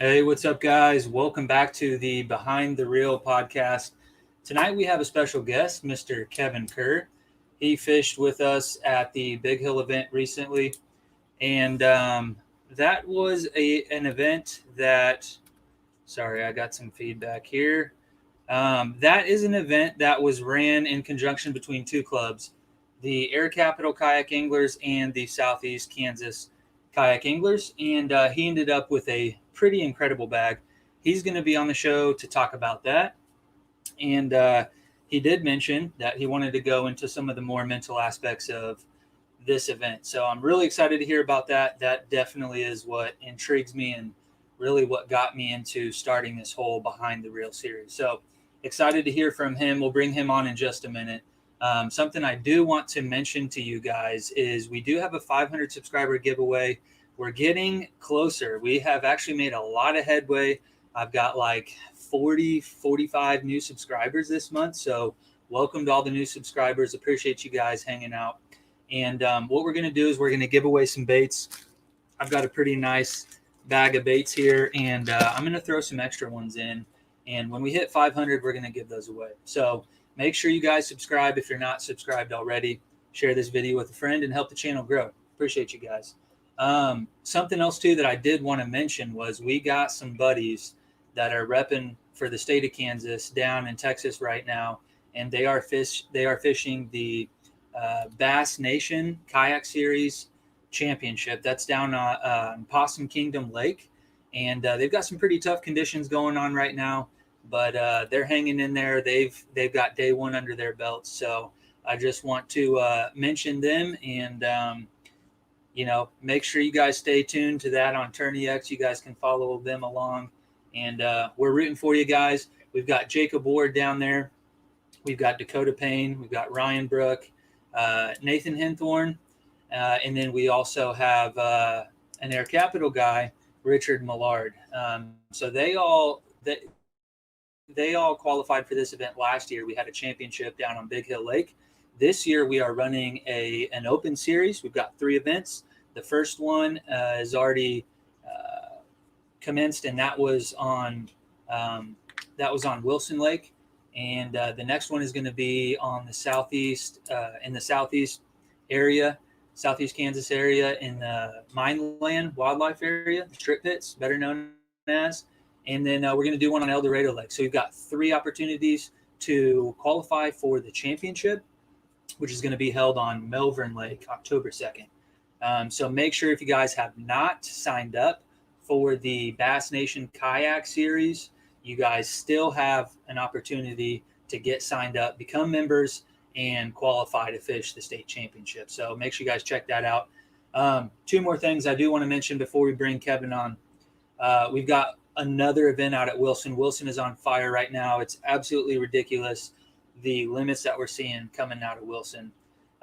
Hey, what's up, guys? Welcome back to the Behind the Reel podcast. Tonight we have a special guest, Mr. Kevin Kerr. He fished with us at the Big Hill event recently, and that was an event that. Sorry, I got some feedback here. That is an event that was ran in conjunction between two clubs, the Air Capital Kayak Anglers and the Southeast Kansas Kayak Anglers. And he ended up with a pretty incredible bag. He's going to be on the show to talk about that. And he did mention that he wanted to go into some of the more mental aspects of this event. So I'm really excited to hear about that. That definitely is what intrigues me and really what got me into starting this whole Behind the Reel series. So excited to hear from him. We'll bring him on in just a minute. Something I do want to mention to you guys is we do have a 500 subscriber giveaway. We're getting closer. We have actually made a lot of headway. I've got like 45 new subscribers this month. So welcome to all the new subscribers. Appreciate you guys hanging out. And what we're going to do is we're going to give away some baits. I've got a pretty nice bag of baits here, and I'm going to throw some extra ones in. And when we hit 500, we're going to give those away. So make sure you guys subscribe if you're not subscribed already. Share this video with a friend and help the channel grow. Appreciate you guys. Something else, too, that I did want to mention was we got some buddies that are repping for the state of Kansas down in Texas right now, and they are fishing the Bass Nation Kayak Series Championship. That's down on Possum Kingdom Lake, and they've got some pretty tough conditions going on right now, but they're hanging in there. They've got day one under their belts, so I just want to mention them and make sure you guys stay tuned to that on TourneyX. You guys can follow them along, and we're rooting for you guys. We've got Jacob Ward down there. We've got Dakota Payne. We've got Ryan Brook. Nathan Henthorn, and then we also have an Air Capital guy, Richard Millard. So they all qualified for this event last year. We had a championship down on Big Hill Lake. This year we are running an open series. We've got 3 events. The first one is already commenced, and that was on Wilson Lake. And the next one is going to be on the southeast, in the southeast area, southeast Kansas area, in the Mineland Wildlife Area, Strip Pits, better known as. And then we're going to do one on El Dorado Lake. So we've got 3 opportunities to qualify for the championship, which is going to be held on Melbourne Lake, October 2nd. So make sure if you guys have not signed up for the Bass Nation Kayak Series, you guys still have an opportunity to get signed up, become members, and qualify to fish the state championship. So make sure you guys check that out. 2 more things I do want to mention before we bring Kevin on. We've got another event out at Wilson. Wilson is on fire right now. It's absolutely ridiculous, the limits that we're seeing coming out of Wilson.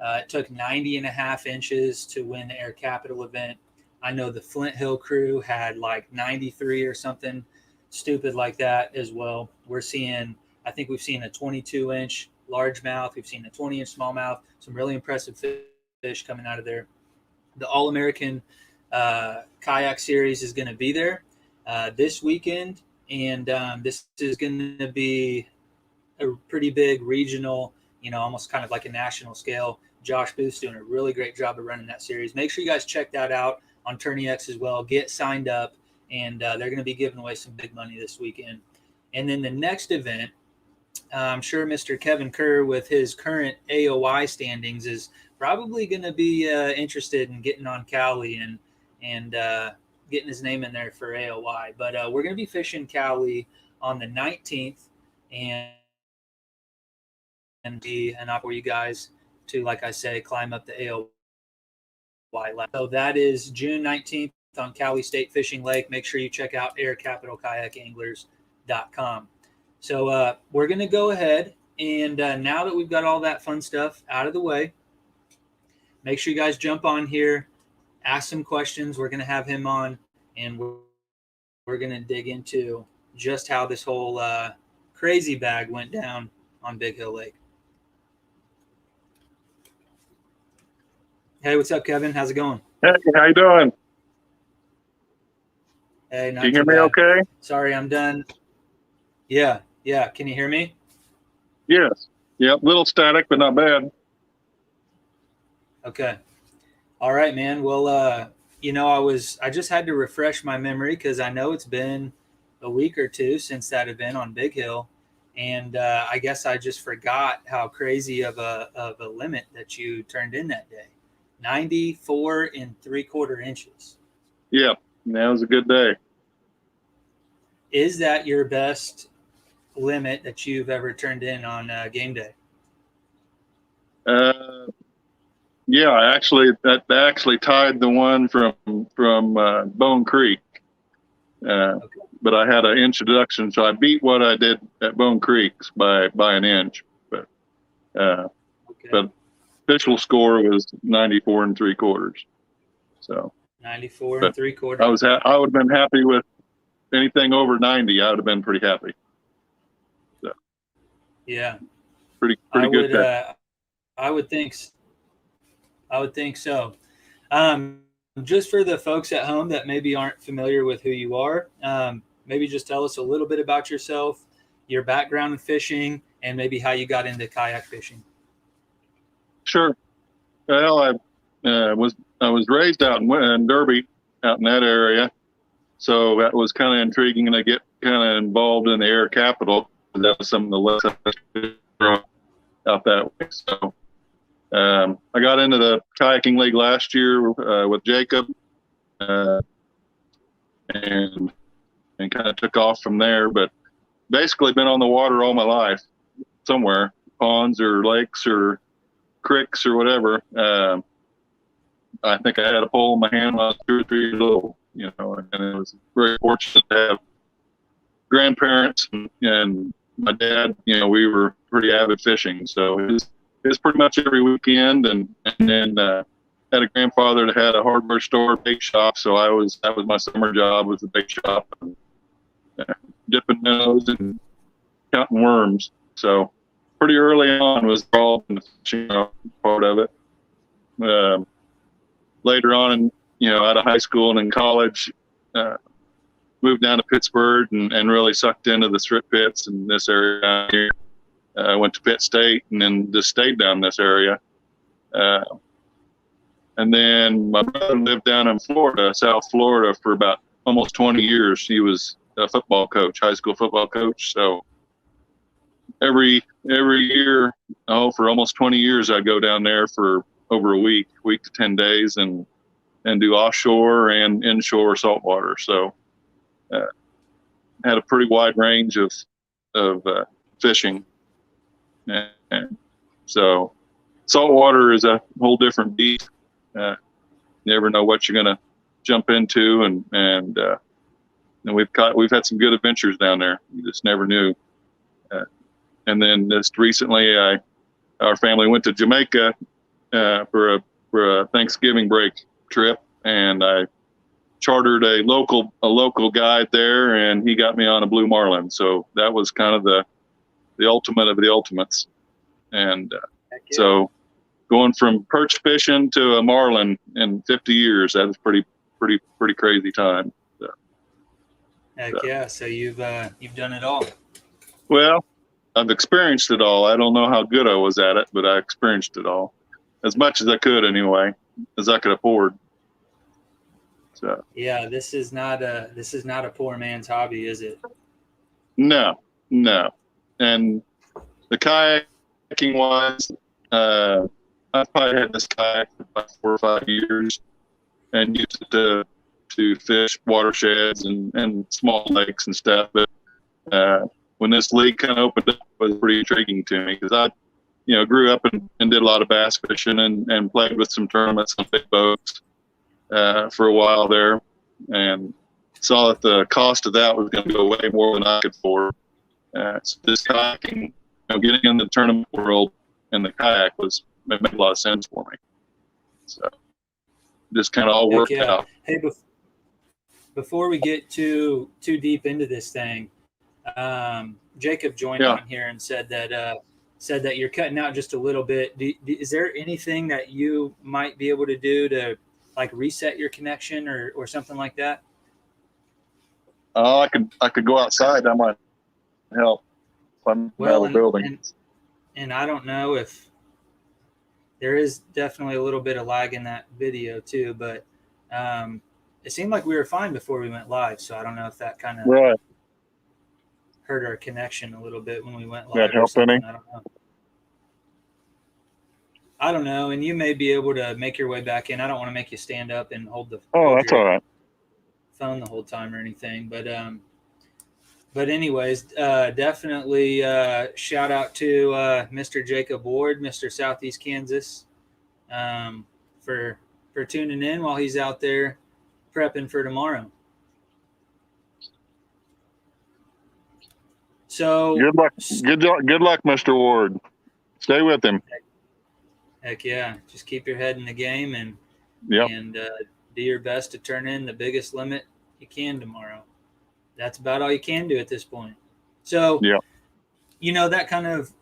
It took 90.5 inches to win the Air Capital event. I know the Flint Hill crew had like 93 or something stupid like that as well. I think we've seen a 22-inch largemouth. We've seen a 20-inch smallmouth. Some really impressive fish coming out of there. The All-American Kayak Series is going to be there this weekend, and this is going to be a pretty big regional, almost kind of like a national scale. Josh Booth's doing a really great job of running that series. Make sure you guys check that out on TourneyX as well. Get signed up, and they're going to be giving away some big money this weekend. And then the next event, I'm sure Mr. Kevin Kerr, with his current AOI standings, is probably going to be interested in getting on Cali and getting his name in there for AOI. But we're going to be fishing Cali on the 19th, and be an opportunity for you guys to, like I say, climb up the AOI ladder. So that is June 19th on Cali State Fishing Lake. Make sure you check out aircapitalkayakanglers.com. So we're going to go ahead, and now that we've got all that fun stuff out of the way, make sure you guys jump on here, ask some questions. We're going to have him on, and we're going to dig into just how this whole crazy bag went down on Big Hill Lake. Hey, what's up, Kevin? How's it going? Hey, how you doing? Hey, Can not you hear too me bad. okay? Sorry, I'm done. Yeah, yeah. Can you hear me? Yes. Yep. Little static, but not bad. Okay. All right, man. Well, I just had to refresh my memory because I know it's been a week or two since that event on Big Hill, and I guess I just forgot how crazy of a limit that you turned in that day. 94 3/4 inches. Yep. That was a good day. Is that your best limit that you've ever turned in on game day? Uh, yeah, that actually tied the one from Bone Creek. Okay. But I had an introduction, so I beat what I did at Bone Creek's by an inch. But uh, Okay. but official score was 94 3/4. So, 94 and but three quarter. I would have been happy with anything over 90. I would have been pretty happy. So Yeah, I pretty good would. day. I would think. I would think so. Just for the folks at home that maybe aren't familiar with who you are, maybe just tell us a little bit about yourself, your background in fishing, and maybe how you got into kayak fishing. Sure. Well, I was raised out in Derby, out in that area, so that was kind of intriguing to get kind of involved in the air capital. That was some of the lessons out that way. So I got into the kayaking league last year with Jacob, uh, and kind of took off from there. But basically, been on the water all my life, somewhere, ponds or lakes or creeks or whatever. I think I had a pole in my hand when I was 2 or 3 years old, and I was very fortunate to have grandparents and my dad. We were pretty avid fishing, so it was pretty much every weekend. And then had a grandfather that had a hardware store, bake shop, so that was my summer job, was the bake shop, and dipping minnows and counting worms. So pretty early on was involved in the fishing part of it. Later on, out of high school and in college, moved down to Pittsburgh and really sucked into the strip pits in this area down here. I went to Pitt State and then just stayed down in this area. And then my brother lived down in Florida, South Florida, for about almost 20 years. He was a football coach, high school football coach. So every year, for almost 20 years, I'd go down there for over a week to 10 days, and do offshore and inshore saltwater. So had a pretty wide range of fishing. And so saltwater is a whole different beast. You never know what you're going to jump into, and we've had some good adventures down there. You just never knew. And then just recently, our family went to Jamaica for a Thanksgiving break trip, and I chartered a local guide there, and he got me on a blue marlin. So that was kind of the ultimate of the ultimates. And so going from perch fishing to a marlin in 50 years, that was pretty crazy time. Heck yeah! So you've done it all. Well, I've experienced it all. I don't know how good I was at it, but I experienced it all as much as I could, anyway, as I could afford. So Yeah, this is not a poor man's hobby, is it? no. And the kayaking wise, I've probably had this kayak for about 4 or 5 years and used it to fish watersheds and small lakes and stuff. But when this league kind of opened up, it was pretty intriguing to me, because I grew up and did a lot of bass fishing and played with some tournaments on big boats for a while there, and saw that the cost of that was going to go way more than I could afford. So this kayaking, getting in the tournament world and the kayak made a lot of sense for me. So just kind of all Heck worked yeah! out. Hey, before we get too deep into this thing, Jacob joined on here and said that you're cutting out just a little bit. Is there anything that you might be able to do to like reset your connection or something like that? I could go outside. That might help. I'm Well, metal building. and I don't know if there is definitely a little bit of lag in that video too, but it seemed like we were fine before we went live. So I don't know if that kind of Right. hurt our connection a little bit when we went That live or help something. any? I don't know. And you may be able to make your way back in. I don't want to make you stand up and hold That's your all right. phone the whole time or anything. But anyways, definitely shout out to Mr. Jacob Ward, Mr. Southeast Kansas, for tuning in while he's out there prepping for tomorrow. So Good luck. Good luck, Mr. Ward. Stay with him. Heck yeah, just keep your head in the game and Yep. Do your best to turn in the biggest limit you can tomorrow. That's about all you can do at this point. So, yeah, that kind of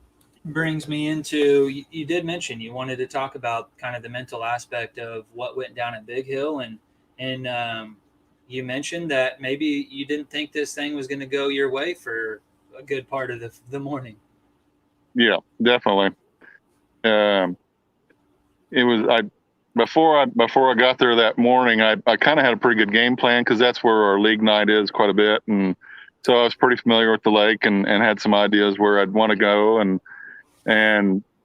brings me into, you did mention you wanted to talk about kind of the mental aspect of what went down at Big Hill. And you mentioned that maybe you didn't think this thing was going to go your way for a good part of the morning. Yeah, definitely. It was, before I got there that morning, I kind of had a pretty good game plan because that's where our league night is quite a bit. And so I was pretty familiar with the lake and had some ideas where I'd want to go. And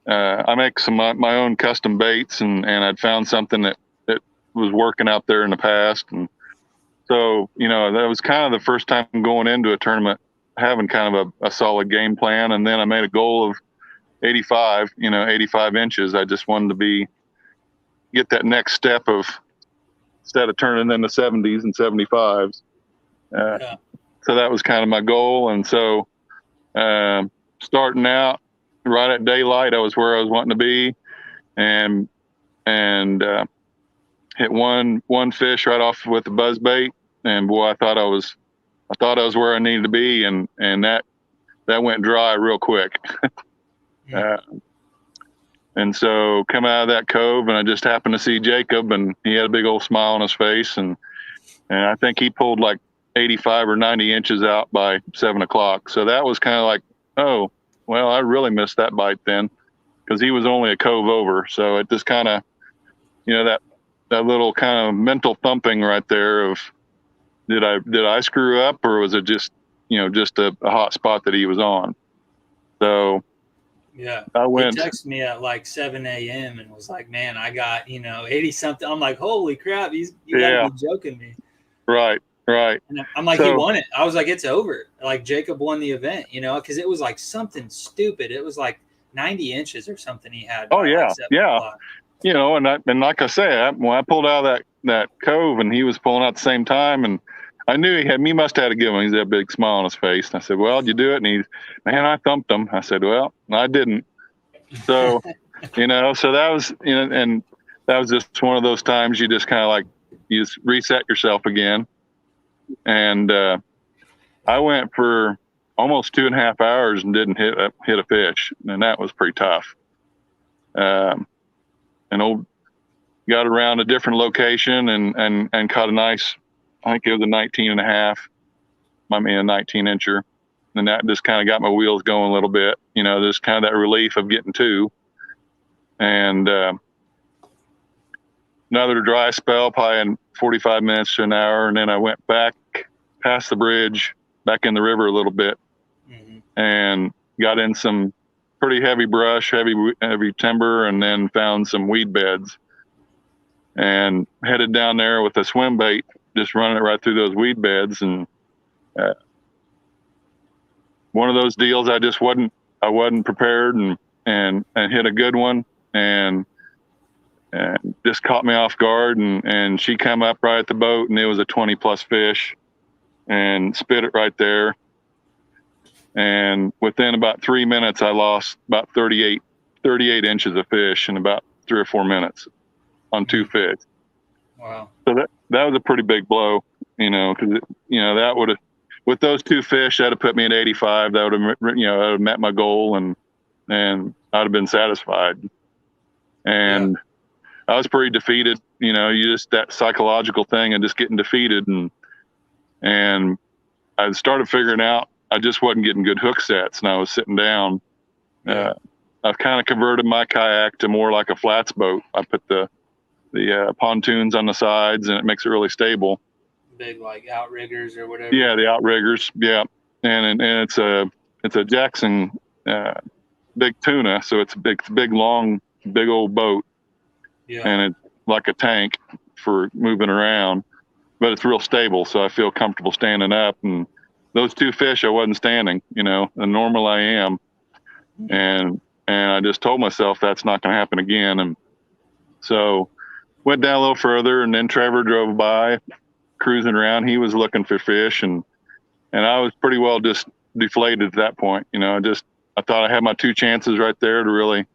I make some my own custom baits and I'd found something that was working out there in the past. And so, that was kind of the first time going into a tournament, having kind of a solid game plan. And then I made a goal of 85 inches. I just wanted to get that next step of, instead of turning into 70s and 75s. So that was kind of my goal. And so starting out right at daylight, I was where I was wanting to be, and hit one fish right off with the buzz bait. And boy, I thought I was where I needed to be. And that went dry real quick. And so come out of that cove, and I just happened to see Jacob, and he had a big old smile on his face. And I think he pulled like 85 or 90 inches out by 7 o'clock. So that was kind of like, oh, well, I really missed that bite then, because he was only a cove over. So it just kind of, that little kind of mental thumping right there of, did I screw up, or was it just, just a hot spot that he was on? So yeah, I went. He texted me at like 7 a.m. and was like, man, I got, 80 something. I'm like, holy crap, you gotta be joking me. Right. And I'm like, he won it. I was like, it's over. Like, Jacob won the event, because it was like something stupid. It was like 90 inches or something he had. Oh yeah, yeah. And like I say, when I pulled out of that cove and he was pulling out at the same time, and I knew he must have had a good one. He's got a big smile on his face. And I said, well, did you do it? And man, I thumped him. I said, well, I didn't. So, so that was, and that was just one of those times you just kind of like, you just reset yourself again. And I went for almost 2.5 hours and didn't hit a fish. And that was pretty tough. Got around a different location and caught a nice, I think it was a 19.5, a 19-incher. And that just kind of got my wheels going a little bit, just kind of that relief of getting two. And another dry spell, probably in 45 minutes to an hour. And then I went back past the bridge, back in the river a little bit, and got in some pretty heavy brush, heavy timber, and then found some weed beds. And headed down there with a swim bait, just running it right through those weed beds. And one of those deals, I wasn't prepared, and hit a good one, and just caught me off guard. And she come up right at the boat, and it was a 20+ fish, and spit it right there. And within about 3 minutes, I lost about 38 inches of fish in about 3 or 4 minutes on 2 fish. Wow. So that was a pretty big blow, because that would have, with those 2 fish, that'd have put me at 85. That would have, that would have met my goal, and I'd have been satisfied. And I was pretty defeated, you just that psychological thing and just getting defeated, and I started figuring out I just wasn't getting good hook sets, and I was sitting down. I've kind of converted my kayak to more like a flats boat. I put the pontoons on the sides, and it makes it really stable. Big like outriggers or whatever. Yeah, the outriggers. Yeah, and it's a Jackson big tuna, so it's a big long, big old boat. Yeah. And it's like a tank for moving around, but it's real stable, so I feel comfortable standing up. And those two fish, I wasn't standing, and normal I am, and I just told myself that's not going to happen again. And so went down a little further, and then Trevor drove by, cruising around. He was looking for fish, and I was pretty well just deflated at that point. I thought I had my two chances right there to really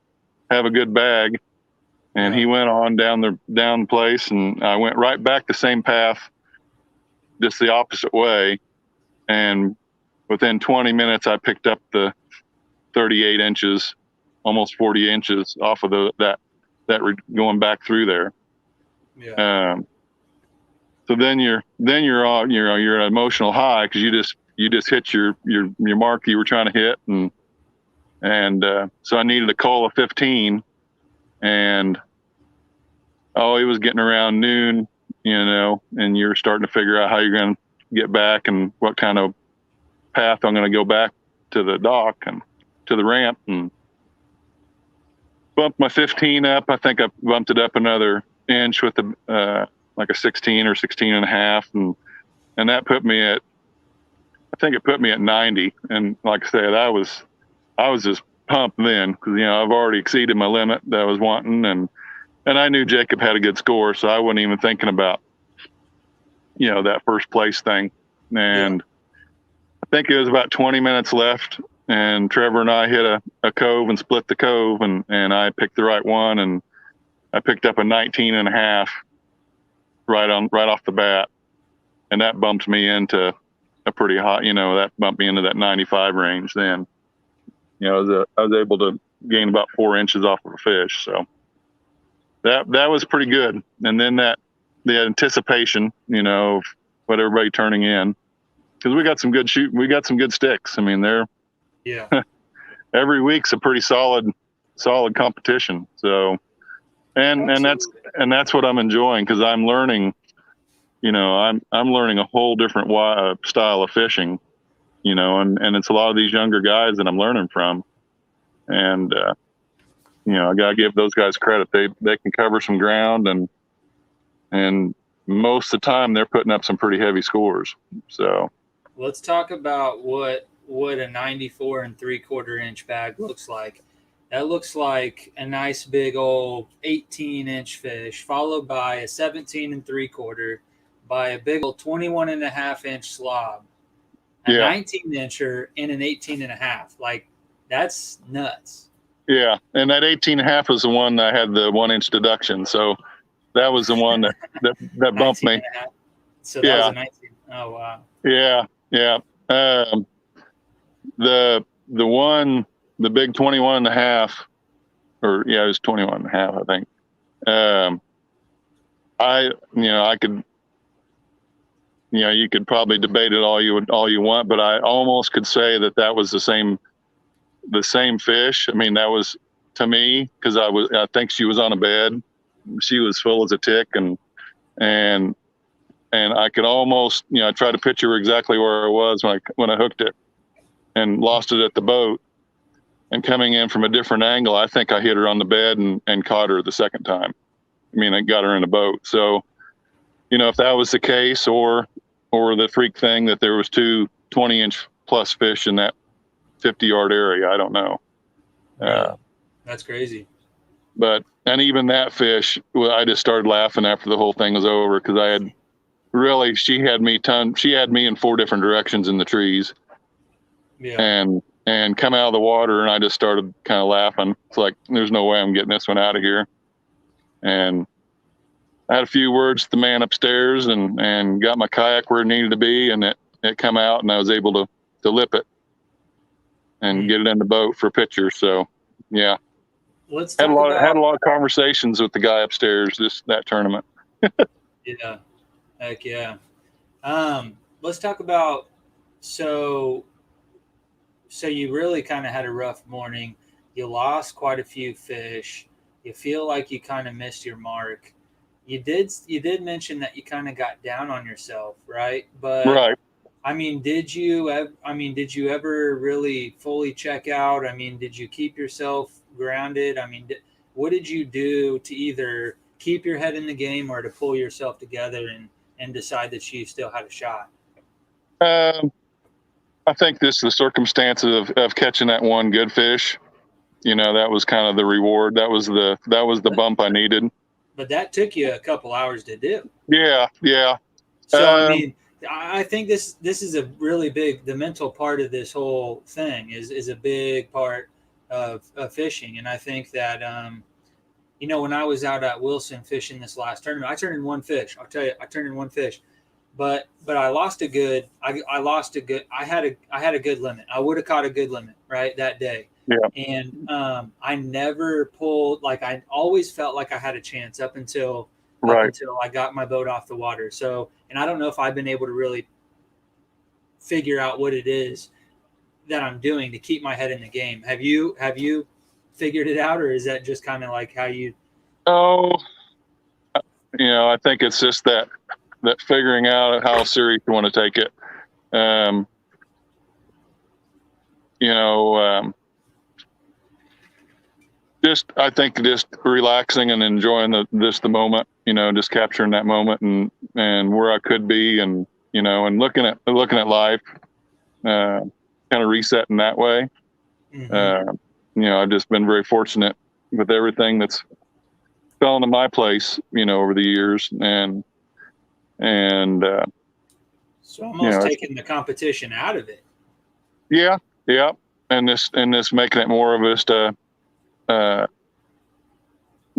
have a good bag. And he went on down the place, and I went right back the same path, just the opposite way. And within 20 minutes, I picked up the 38 inches, almost 40 inches off of that going back through there. Yeah. So then you're an emotional high, because you just hit your mark you were trying to hit, and so I needed a call of 15, and it was getting around noon, and you're starting to figure out how you're going to get back and what kind of path I'm going to go back to the dock and to the ramp, and bumped my 15 up. I think I bumped it up another inch with like a 16 or 16 and a half. And that put me at, I think it put me at 90. And like I said, I was just pumped then, because, I've already exceeded my limit that I was wanting. And I knew Jacob had a good score, so I wasn't even thinking about, that first place thing. And I think it was about 20 minutes left, and Trevor and I hit a cove and split the cove, and I picked the right one, and I picked up a 19 and a half right off the bat. And that bumped me into a pretty hot, that bumped me into that 95 range then. I was able to gain about 4 inches off of a fish. So that was pretty good. And then the anticipation, of what everybody turning in, because we got some good shooting. We got some good sticks. I mean, every week's a pretty solid competition. So, and that's what I'm enjoying, because I'm learning, I'm learning a whole different style of fishing, and it's a lot of these younger guys that I'm learning from. And, I got to give those guys credit. They can cover some ground, and most of the time they're putting up some pretty heavy scores. So let's talk about what a 94 3/4 inch bag looks like. That looks like a nice big old 18-inch fish, followed by a 17 3/4, by a big old 21 1/2 inch slob, a 19-incher, and an 18 1/2. Like, that's nuts. Yeah, and that 18 1/2 was the one I had the 1 inch deduction. So that was the one that bumped me. So that was a 19. Oh, wow. Yeah. The big 21 1/2, or it was 21 1/2, I think. I could, you could probably debate it all you want, but I almost could say that was the same fish. I mean, that was, to me, because I think she was on a bed. She was full as a tick, and I could almost, I tried to picture exactly where I was when I hooked it and lost it at the boat. And coming in from a different angle, I think I hit her on the bed and caught her the second time. I mean, I got her in a boat. So, if that was the case, or the freak thing that there was two 20-inch plus fish in that 50-yard area, I don't know. That's crazy. And even that fish, I just started laughing after the whole thing was over, because she had me in 4 different directions in the trees. Yeah. And come out of the water, and I just started kind of laughing. It's like, there's no way I'm getting this one out of here. And I had a few words to the man upstairs, and got my kayak where it needed to be, and it come out, and I was able to lip it and get it in the boat for a picture. So, yeah. Had a lot of conversations with the guy upstairs that tournament. Yeah. Heck yeah. Let's talk about So, so you really kind of had a rough morning. You lost quite a few fish. You feel like you kind of missed your mark. You did mention that you kind of got down on yourself, right? But Right. I mean, did you ever really fully check out? I mean, did you keep yourself grounded? I mean, what did you do to either keep your head in the game or to pull yourself together and decide that you still had a shot? Um, I think this the circumstances of catching that one good fish. That was kind of the reward. That was the But bump I needed. but that took you a couple hours to do. Yeah, yeah. So I Um, mean, I think this is a really big the mental part of this whole thing is a big part of fishing, and I think that when I was out at Wilson fishing this last tournament, I turned in one fish. I'll tell you, I turned in one fish, but I lost a good. I lost a good. I had a good limit. I would have caught a good limit right that day, yeah, and I never pulled. Like I always felt like I had a chance up right. until I got my boat off the water. So, and I don't know if I've been able to really figure out what it is that I'm doing to keep my head in the game. Have you figured it out, or is that just kind of like how you? Oh, I think it's just that figuring out how serious you want to take it. Um, you know, just I think just relaxing and enjoying the moment. Just capturing that moment and where I could be, and looking at life, kind of resetting that way. Mm-hmm. Uh, I've just been very fortunate with everything that's fell into my place, over the years, and So almost it's, taking the competition out of it. yeah, yeah, and this making it more of uh,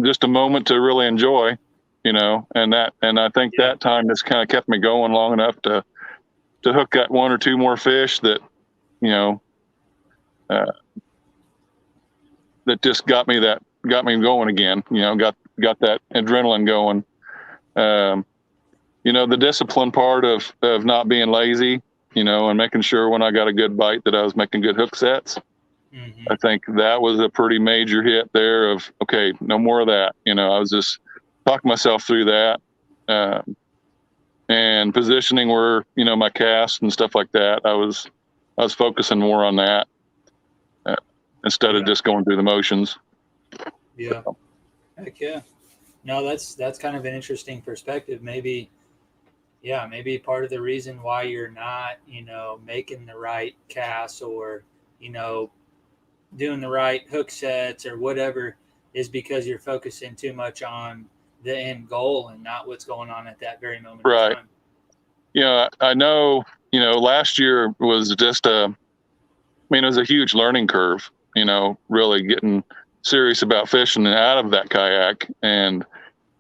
just a moment to really enjoy, and I think Yeah. that time just kind of kept me going long enough to hook that one or two more fish that you know uh, that just got me going again. Got that adrenaline going. Um, the discipline part of not being lazy, and making sure when I got a good bite that I was making good hook sets. Mm-hmm. I think that was a pretty major hit there of, okay, no more of that. I was just talking myself through that, and positioning where, my cast and stuff like that. I was focusing more on that, uh, instead of Yeah. just going through the motions. Yeah. Heck yeah. No, that's kind of an interesting perspective. Maybe, yeah, maybe part of the reason why you're not, making the right casts or, you know, doing the right hook sets or whatever is because you're focusing too much on the end goal and not what's going on at that very moment in Right. time. I know, last year was just it was a huge learning curve, really getting serious about fishing out of that kayak. And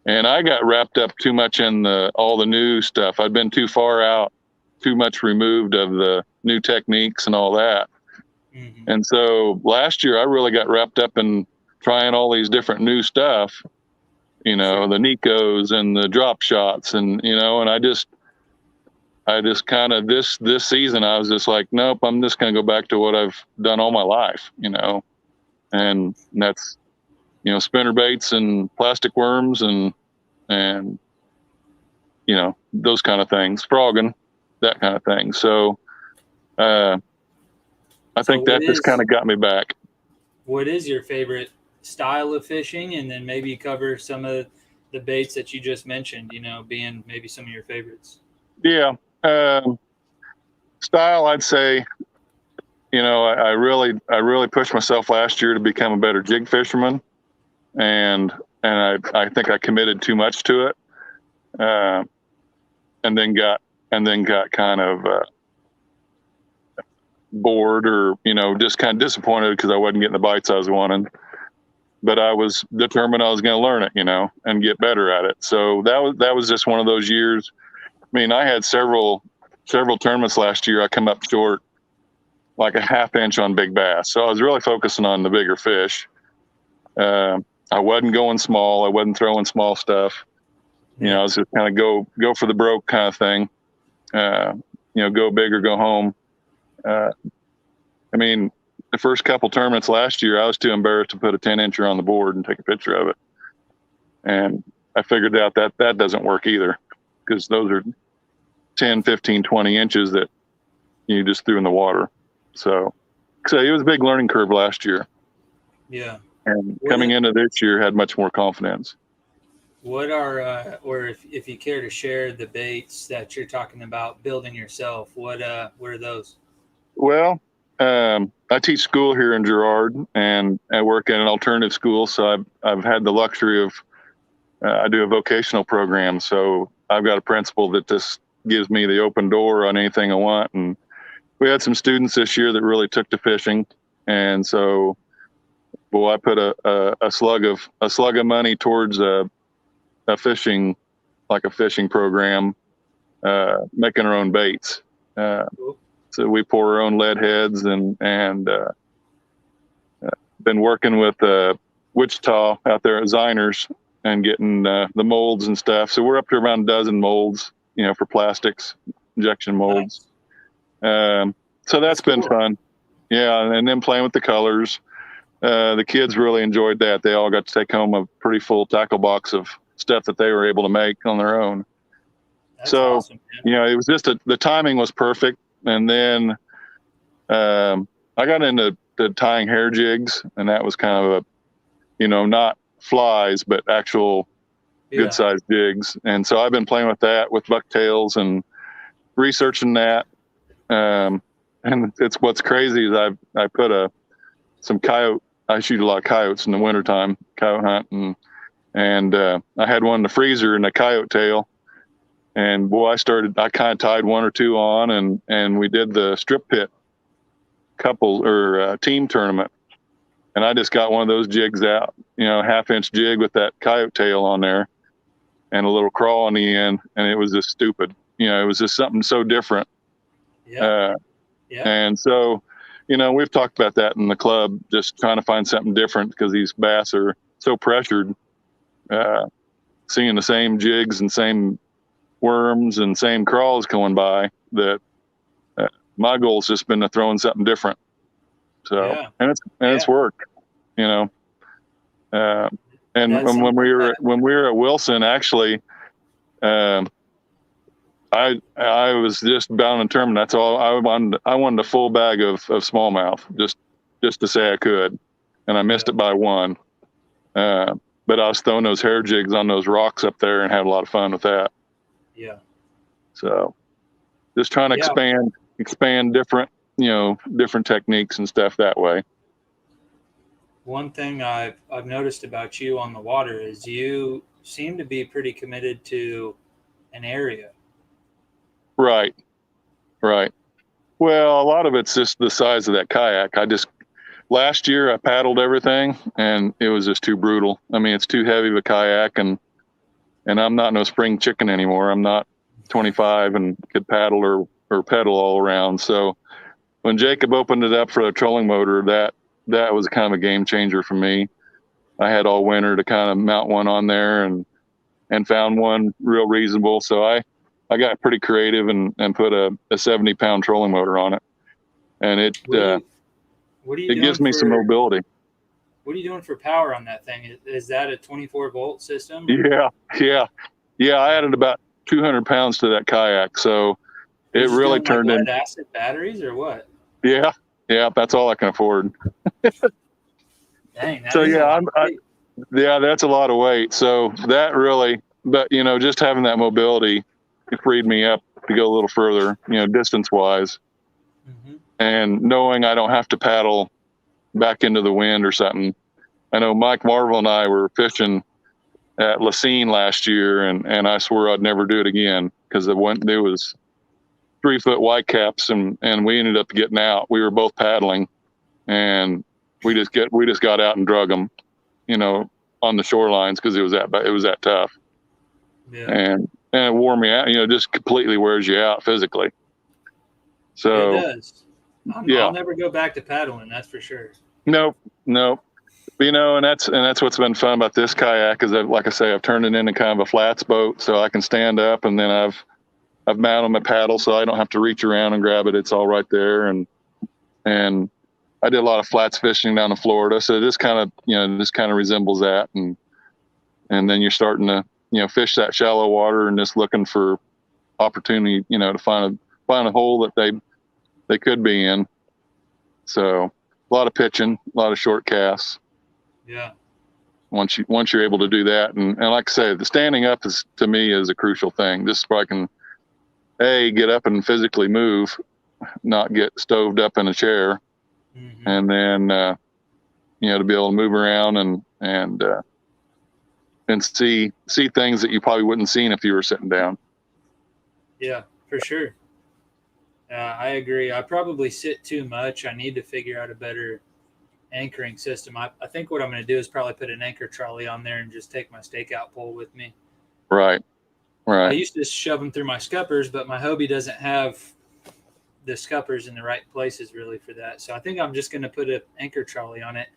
I got wrapped up too much in all the new stuff. I'd been too far out, too much removed of the new techniques and all that. Mm-hmm. And so last year I really got wrapped up in trying all these different new stuff, Sure. the Nikos and the drop shots, and I just kind of this season I was just like, nope, I'm just going to go back to what I've done all my life, and that's spinner baits and plastic worms and those kind of things, frogging, that kind of thing. So uh, I So think that just kind of got me back. what is your favorite style of fishing? And then maybe cover some of the baits that you just mentioned, being maybe some of your favorites. Yeah, um, style, I'd say. I really pushed myself last year to become a better jig fisherman, and I think I committed too much to it, uh, and then got kind of bored, or just kind of disappointed because I wasn't getting the bites I was wanting. But I was determined I was going to learn it, and get better at it. So that was just one of those years. I mean, I had several tournaments last year. I come up short like a half inch on big bass. So I was really focusing on the bigger fish. I wasn't going small. I wasn't throwing small stuff. I Yeah. was just kind of go for the broke kind of thing. Go big or go home. I mean, the first couple tournaments last year, I was too embarrassed to put a 10-incher on the board and take a picture of it. And I figured out that that doesn't work either, because those are 10, 15, 20 inches that you just threw in the water. So it was a big learning curve last year. Yeah. And coming into this year, had much more confidence. What are, or if you care to share the baits that you're talking about building yourself, what are those? Well, I teach school here in Girard, and I work at an alternative school. So I've had the luxury of, I do a vocational program. So I've got a principal that just gives me the open door on anything I want. And we had some students this year that really took to fishing. And so, well, I put a slug of money towards a fishing program, making our own baits. Cool. So we pour our own lead heads, and been working with Wichita out there at Ziners and getting the molds and stuff. So we're up to around a dozen molds, for plastics, injection molds. Nice. So that's been cool. fun. Yeah, and then playing with the colors. The kids really enjoyed that. They all got to take home a pretty full tackle box of stuff that they were able to make on their own. That's So, awesome, man. it was just the timing was perfect. And then I got into tying hair jigs, and that was kind of not flies, but actual good sized jigs. And so I've been playing with that with bucktails and researching that. And it's what's crazy is I put some coyote. I shoot a lot of coyotes in the wintertime, coyote hunt, and I had one in the freezer and a coyote tail. And boy, I kind of tied one or two on, and we did the strip pit team tournament. And I just got one of those jigs out, half-inch jig with that coyote tail on there and a little crawl on the end. And it was just stupid. It was just something so different. Yeah. And so, we've talked about that in the club, just trying to find something different because these bass are so pressured, seeing the same jigs and same worms and same crawls going by, that my goal has just been to throw in something different. So, and it's worked, and when we were at Wilson, actually, I was just bound and determined. That's all I wanted. I wanted a full bag of smallmouth, just to say I could, and I missed it by one. But I was throwing those hair jigs on those rocks up there and had a lot of fun with that. Yeah. So, just trying to expand different, different techniques and stuff that way. One thing I've noticed about you on the water is you seem to be pretty committed to an area. Right. Well, a lot of it's just the size of that kayak. Last year I paddled everything, and it was just too brutal. I mean, it's too heavy of a kayak, and I'm not no spring chicken anymore. I'm not 25 and could paddle or pedal all around. So when Jacob opened it up for the trolling motor, that was kind of a game changer for me. I had all winter to kind of mount one on there and found one real reasonable. So I got pretty creative and put a 70-pound trolling motor on it. And it gives me some mobility. What are you doing for power on that thing? Is that a 24-volt system? Yeah. I added about 200 pounds to that kayak. So it really turned into lead-acid batteries or what? Yeah. That's all I can afford. Dang. So that's a lot of weight. So that really, but just having that mobility, it freed me up to go a little further, distance wise, and knowing I don't have to paddle back into the wind or something. I know Mike Marvel and I were fishing at Lacine last year, and I swore I'd never do it again because there was 3-foot whitecaps, and we ended up getting out. We were both paddling, and we just got out and drug them, on the shorelines because it was that tough. Yeah. And it wore me out. Just completely wears you out physically. So it does. I'll never go back to paddling. That's for sure. Nope. And that's what's been fun about this kayak is that, like I say, I've turned it into kind of a flats boat, so I can stand up, and then I've mounted my paddle so I don't have to reach around and grab it. It's all right there, and and I did a lot of flats fishing down in Florida. So this kind of resembles that. And then you're starting to, fish that shallow water and just looking for opportunity, to find a hole that they could be in. So a lot of pitching, a lot of short casts. Yeah. Once you're able to do that, and like I say, the standing up to me is a crucial thing. This is where I can get up and physically move, not get stoved up in a chair, Mm-hmm. and then to be able to move around and see things that you probably wouldn't seen if you were sitting down. Yeah, for sure. I agree. I probably sit too much. I need to figure out a better anchoring system. I think what I'm going to do is probably put an anchor trolley on there and just take my stakeout pole with me. Right. I used to shove them through my scuppers, but my Hobie doesn't have the scuppers in the right places really for that. So I think I'm just going to put an anchor trolley on it.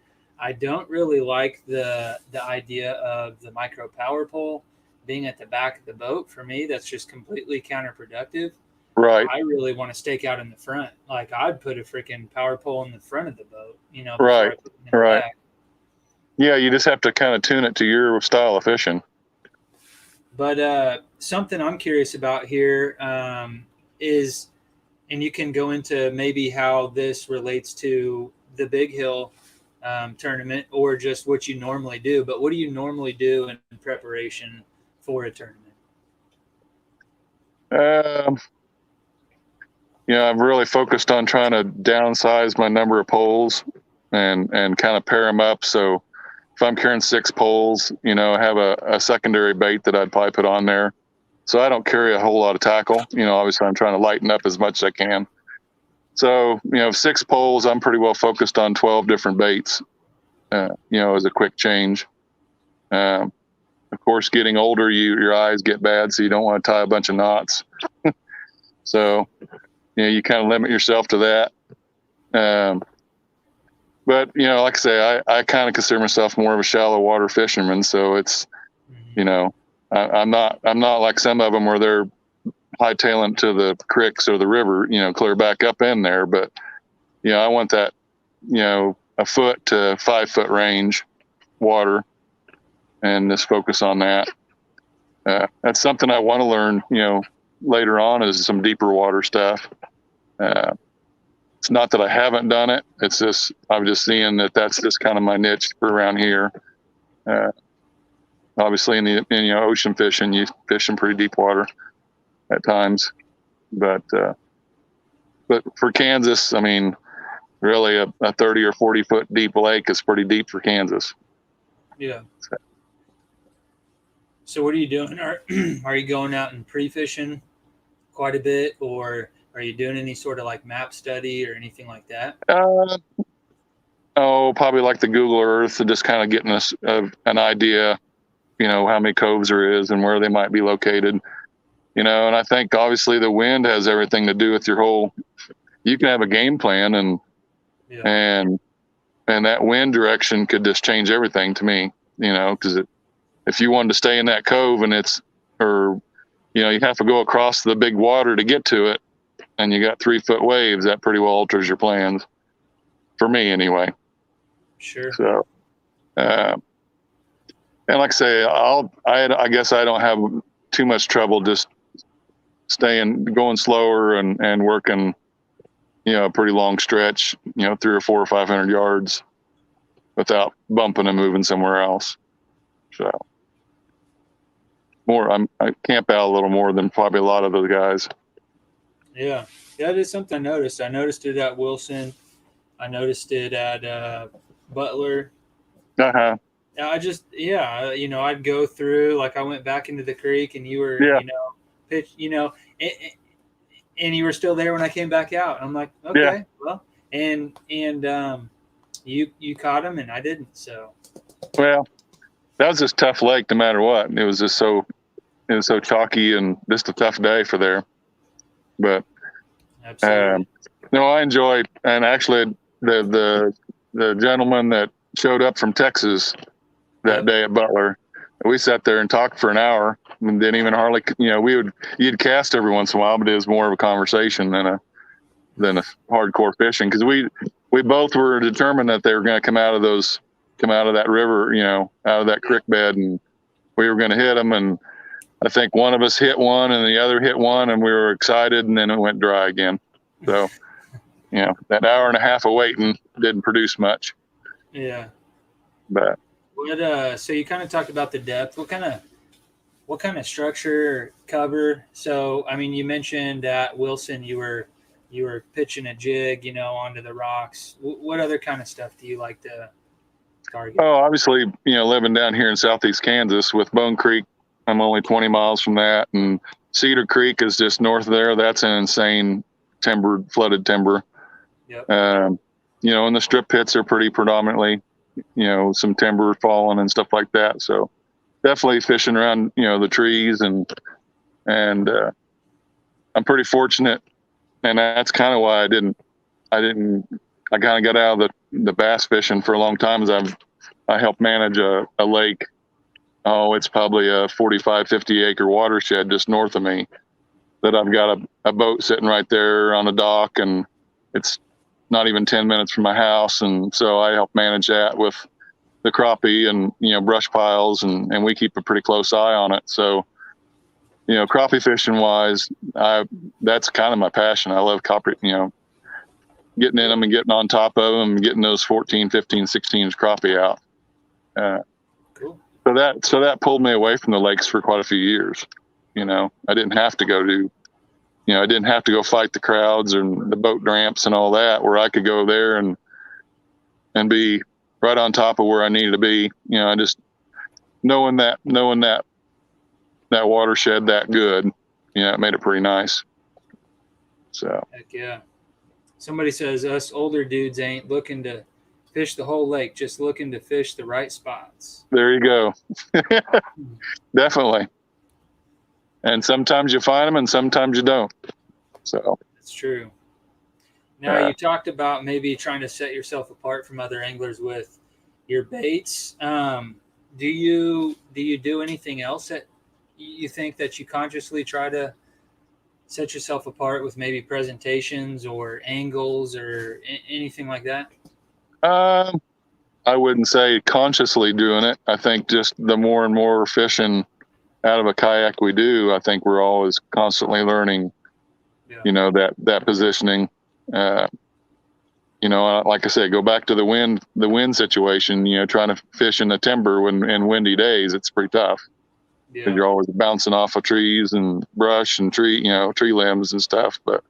I don't really like the idea of the micro power pole being at the back of the boat. For me, that's just completely counterproductive. Right. I really want to stake out in the front. Like I'd put a freaking power pole in the front of the boat, Right. Right. Back. Yeah, you just have to kind of tune it to your style of fishing. But something I'm curious about here is, and you can go into maybe how this relates to the Big Hill tournament or just what you normally do. But what do you normally do in preparation for a tournament? I've really focused on trying to downsize my number of poles and kind of pair them up. So if I'm carrying 6 poles, I have a secondary bait that I'd probably put on there. So I don't carry a whole lot of tackle. Obviously I'm trying to lighten up as much as I can. So, 6 poles, I'm pretty well focused on 12 different baits, as a quick change. Of course, getting older, your eyes get bad, so you don't want to tie a bunch of knots. So, you kind of limit yourself to that. But, like I say, I kind of consider myself more of a shallow water fisherman. So it's, I'm not like some of them where they're hightailing to the creeks or the river, clear back up in there. But, I want that, a foot to 5 foot range water and just focus on that. That's something I want to learn, later on is some deeper water stuff. It's not that I haven't done it. It's just, I'm just seeing that that's just kind of my niche for around here. Obviously in the ocean fishing, you fish in pretty deep water at times, but for Kansas, I mean, really a 30 or 40 foot deep lake is pretty deep for Kansas. Yeah. So what are you doing? Are you going out and pre-fishing quite a bit, or are you doing any sort of like map study or anything like that? Probably like the Google Earth, and just kind of getting us an idea, how many coves there is and where they might be located. And I think obviously the wind has everything to do with your whole. You can have a game plan, and that wind direction could just change everything to me. Because if you wanted to stay in that cove and you have to go across the big water to get to it, and you got 3 foot waves, that pretty well alters your plans. For me, anyway. Sure. So, and like I say, I guess I don't have too much trouble just going slower and working, a pretty long stretch, 300 or 400 or 500 yards without bumping and moving somewhere else. So I camp out a little more than probably a lot of those guys. Yeah. That is something I noticed. I noticed it at Wilson. I noticed it at Butler. Uh-huh. I'd go through, like I went back into the creek and you were, pitch, and you were still there when I came back out. I'm like, okay, well, and you caught him and I didn't. So, well, that was just tough lake no matter what. It was just so chalky and just a tough day for there. But absolutely. I enjoyed, and actually the gentleman that showed up from Texas that day at Butler, we sat there and talked for an hour and didn't even hardly, you'd cast every once in a while, but it was more of a conversation than a hardcore fishing, because we both were determined that they were going to come out of that river, out of that creek bed, and we were going to hit them. And I think one of us hit one and the other hit one, and we were excited, and then it went dry again. So, that hour and a half of waiting didn't produce much. Yeah. But so you kind of talked about the depth. What kind of structure, cover? So, I mean, you mentioned at Wilson you were pitching a jig, onto the rocks. What other kind of stuff do you like to target? Oh, obviously, living down here in southeast Kansas with Bone Creek, I'm only 20 miles from that, and Cedar Creek is just north of there. That's an insane flooded timber. Yep. And the strip pits are pretty predominantly, some timber falling and stuff like that. So definitely fishing around, the trees, and I'm pretty fortunate, and that's kind of why I kind of got out of the bass fishing for a long time, as I helped manage a lake. Oh, it's probably a 45, 50 acre watershed just north of me, that I've got a boat sitting right there on the dock, and it's not even 10 minutes from my house. And so I help manage that with the crappie and, brush piles, and we keep a pretty close eye on it. So, crappie fishing wise, that's kind of my passion. I love crappie, getting in them and getting on top of them and getting those 14, 15, 16 inch crappie out. Cool. So that pulled me away from the lakes for quite a few years. I didn't have to go fight the crowds and the boat ramps and all that, where I could go there and be right on top of where I needed to be. Just knowing that watershed that good, it made it pretty nice. So. Heck yeah. Somebody says us older dudes ain't looking to fish the whole lake, just looking to fish the right spots. There you go. Definitely. And sometimes you find them and sometimes you don't. So that's true. Now, you talked about maybe trying to set yourself apart from other anglers with your baits. Do you do anything else that you think that you consciously try to set yourself apart with, maybe presentations or angles or anything like that? I wouldn't say consciously doing it. I think just the more and more fishing out of a kayak we do, I think we're always constantly learning, that positioning. Like I said, go back to the wind situation, trying to fish in the timber in windy days, it's pretty tough. Yeah. You're always bouncing off of trees and brush and tree limbs and stuff. But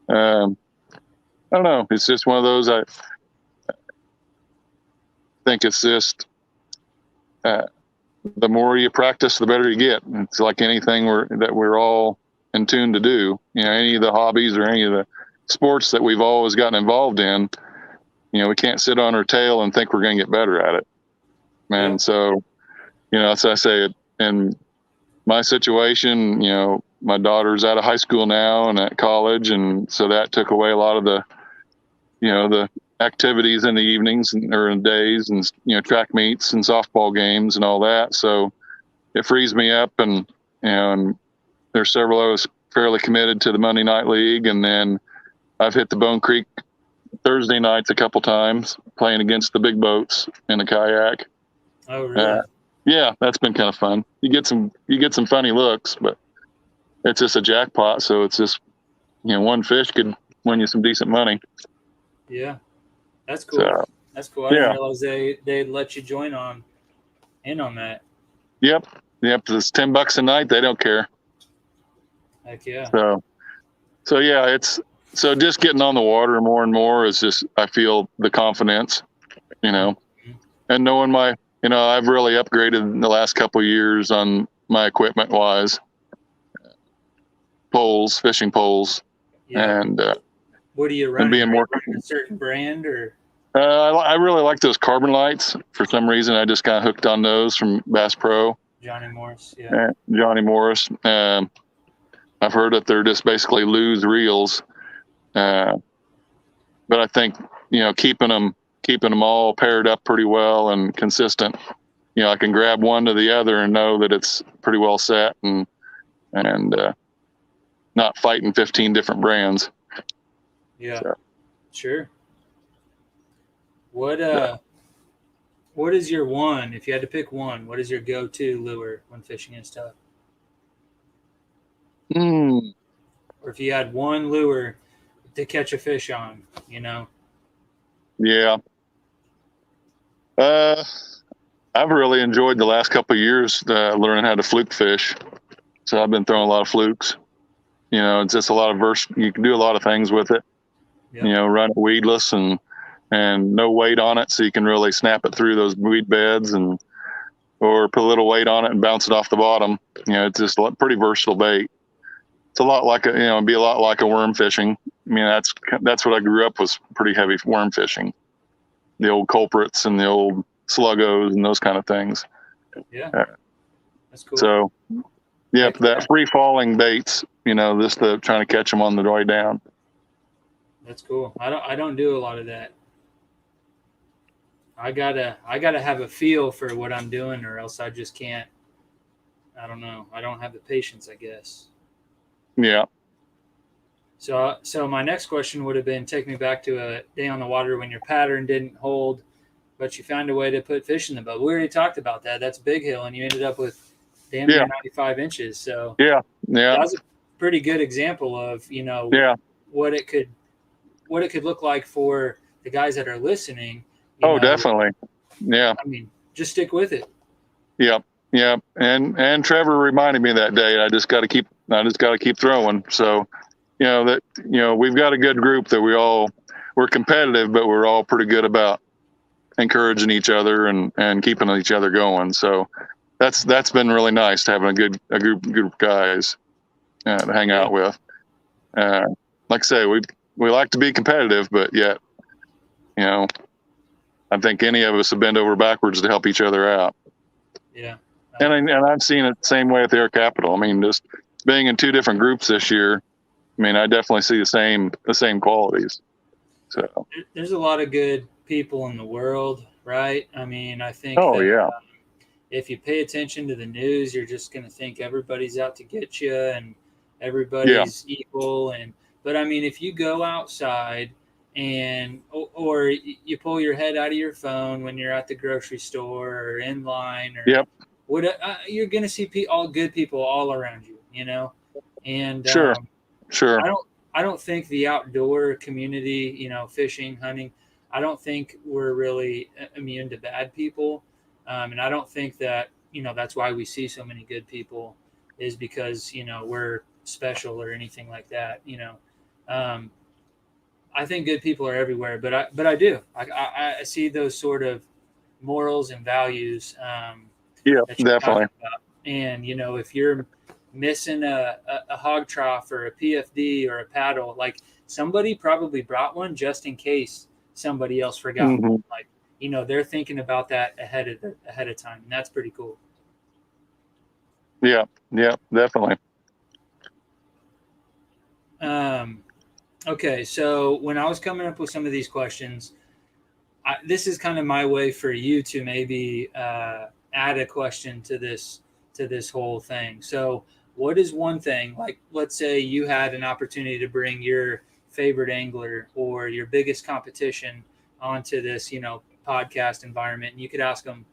I don't know. It's just one of those. I think it's just the more you practice, the better you get. It's like anything that we're all in tune to do. Any of the hobbies or any of the sports that we've always gotten involved in, we can't sit on our tail and think we're going to get better at it. And so, as I say, in my situation, my daughter's out of high school now and at college. And so that took away a lot of the activities in the evenings or in days, and, track meets and softball games and all that. So it frees me up, and there's several of us fairly committed to the Monday night league. And then I've hit the Bone Creek Thursday nights a couple times playing against the big boats in a kayak. Oh, really? Yeah, that's been kind of fun. You get some funny looks, but it's just a jackpot. So it's just, one fish could win you some decent money. Yeah, that's cool. That's cool. I didn't realize they'd let you join in on that. Yep. It's $10 a night. They don't care. Heck yeah. So yeah, so just getting on the water more and more is just, I feel the confidence, and knowing I've really upgraded in the last couple of years on my equipment wise, fishing poles, and what do you run? And being more a certain brand or? I really like those carbon lights. For some reason, I just kind of hooked on those from Bass Pro. Johnny Morris, yeah. Johnny Morris. I've heard that they're just basically loose reels, but I think keeping them all paired up pretty well and consistent. I can grab one to the other and know that it's pretty well set, and not fighting 15 different brands. Yeah. So, Sure. What is your one, if you had to pick one, what is your go-to lure when fishing and stuff? mm, Or if you had one lure to catch a fish on, yeah. Uh, I've really enjoyed the last couple of years learning how to fluke fish. So I've been throwing a lot of flukes. It's just a lot of you can do a lot of things with it. Yep. Run it weedless and no weight on it, so you can really snap it through those weed beds or put a little weight on it and bounce it off the bottom. It's just a pretty versatile bait. It's a lot like it'd be a lot like a worm fishing. I mean, that's what I grew up was pretty heavy worm fishing, the old culprits and the old sluggos and those kind of things. Yeah. That's cool. So, yeah, Heck that yeah. free falling baits, just trying to catch them on the way down. That's cool. I don't do a lot of that. I gotta have a feel for what I'm doing, or else I just can't. I don't know. I don't have the patience, I guess. Yeah. So my next question would have been, take me back to a day on the water when your pattern didn't hold, but you found a way to put fish in the boat. We already talked about that. That's Big Hill, and you ended up with damn near 95 inches. So yeah, that was a pretty good example of what it could look like for the guys that are listening. Definitely. Yeah. I mean, just stick with it. Yep. Yeah. And Trevor reminded me that day. I just got to keep throwing. So, we've got a good group that we're competitive, but we're all pretty good about encouraging each other and keeping each other going. So that's been really nice to having a group of guys to hang out with. Like I say, we like to be competitive, but yet, I think any of us have bent over backwards to help each other out. Yeah. And I've seen it the same way at the Air Capital. I mean, just being in two different groups this year, I mean, I definitely see the same qualities. So there's a lot of good people in the world, right? I mean, I think if you pay attention to the news, you're just going to think everybody's out to get you and everybody's equal. But I mean, if you go outside and or you pull your head out of your phone when you're at the grocery store or in line or you're going to see all good people all around you, and sure. I don't think the outdoor community, fishing, hunting, I don't think we're really immune to bad people. And I don't think that, that's why we see so many good people is because, we're special or anything like that. I think good people are everywhere, but I do. I see those sort of morals and values that you're definitely. talking about. And, if you're missing a hog trough or a PFD or a paddle, like somebody probably brought one just in case somebody else forgot. Mm-hmm. Like, they're thinking about that ahead of time. And that's pretty cool. Yeah, definitely. Okay, so when I was coming up with some of these questions, this is kind of my way for you to maybe add a question to this whole thing. So what is one thing, like let's say you had an opportunity to bring your favorite angler or your biggest competition onto this, podcast environment, and you could ask them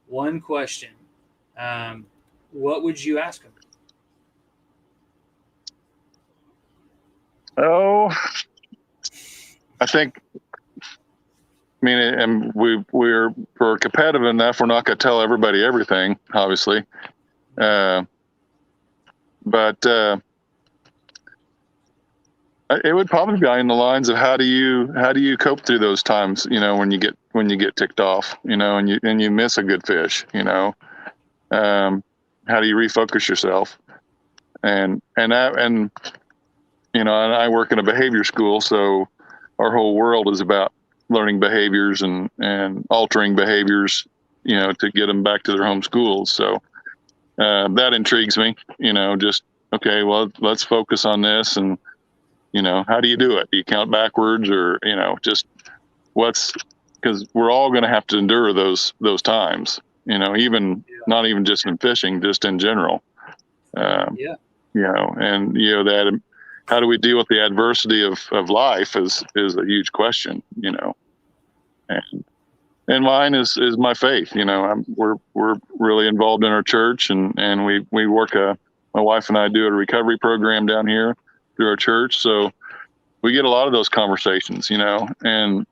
one question, what would you ask them? Oh, I think, and we're competitive enough. We're not going to tell everybody everything, obviously. But it would probably be in the lines of how do you cope through those times, when you get ticked off, and you miss a good fish, how do you refocus yourself? And I work in a behavior school, so our whole world is about learning behaviors and altering behaviors, to get them back to their home schools. So that intrigues me, just, okay, well, let's focus on this. And, how do you do it? Do you count backwards or, just because we're all going to have to endure those times, not even just in fishing, just in general. And, that how do we deal with the adversity of life is a huge question, and mine is my faith. We're really involved in our church, and we work my wife and I do a recovery program down here through our church. So we get a lot of those conversations, and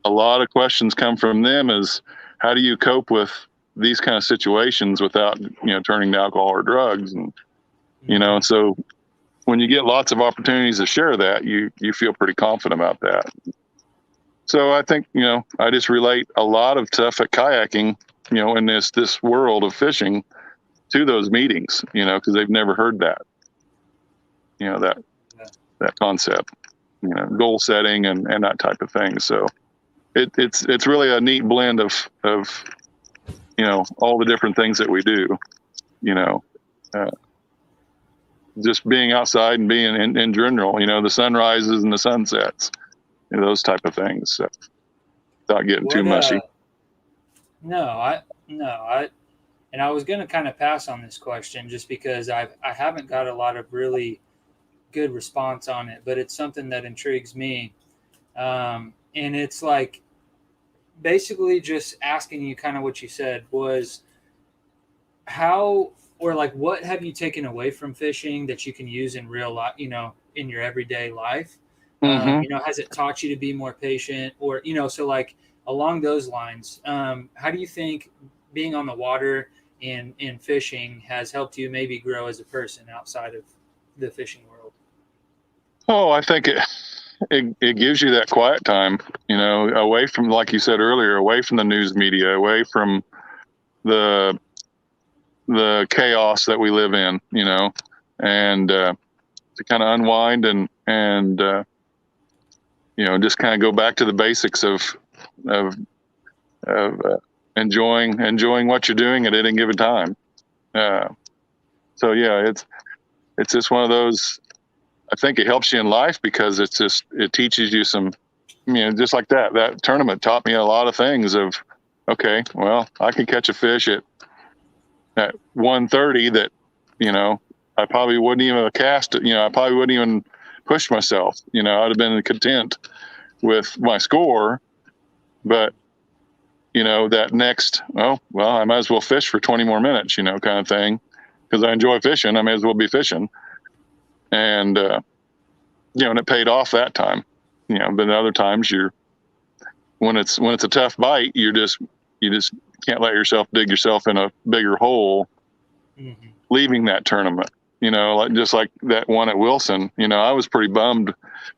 a lot of questions come from them is, how do you cope with these kind of situations without, turning to alcohol or drugs? And, so when you get lots of opportunities to share that, you feel pretty confident about that. So I think, I just relate a lot of stuff at kayaking, in this world of fishing to those meetings, because they've never heard that, that concept, goal setting and that type of thing. So it's really a neat blend of all the different things that we do, just being outside and being in general, the sunrises and the sunsets, those type of things. So, without getting too mushy. No, and I was going to kind of pass on this question just because I haven't got a lot of really good response on it, but it's something that intrigues me. And it's like basically just asking you kind of what you said was how, or like, what have you taken away from fishing that you can use in real life, in your everyday life? Mm-hmm. Has it taught you to be more patient or, so like along those lines, how do you think being on the water and fishing has helped you maybe grow as a person outside of the fishing world? Oh, I think it gives you that quiet time, away from, like you said earlier, away from the news media, away from the chaos that we live in, and to kind of unwind and just kind of go back to the basics of enjoying what you're doing at any given time. So yeah, it's just one of those. I think it helps you in life because it teaches you some, just like that tournament taught me a lot of things of, okay, well, I can catch a fish at 1:30 that, I probably wouldn't even have cast it. I probably wouldn't even push myself. I'd have been content with my score, but that next, oh, well, I might as well fish for 20 more minutes, kind of thing, because I enjoy fishing. I may as well be fishing. And, and it paid off that time, but other times when it's a tough bite, you just can't let yourself dig yourself in a bigger hole, mm-hmm. leaving that tournament, just like that one at Wilson, I was pretty bummed.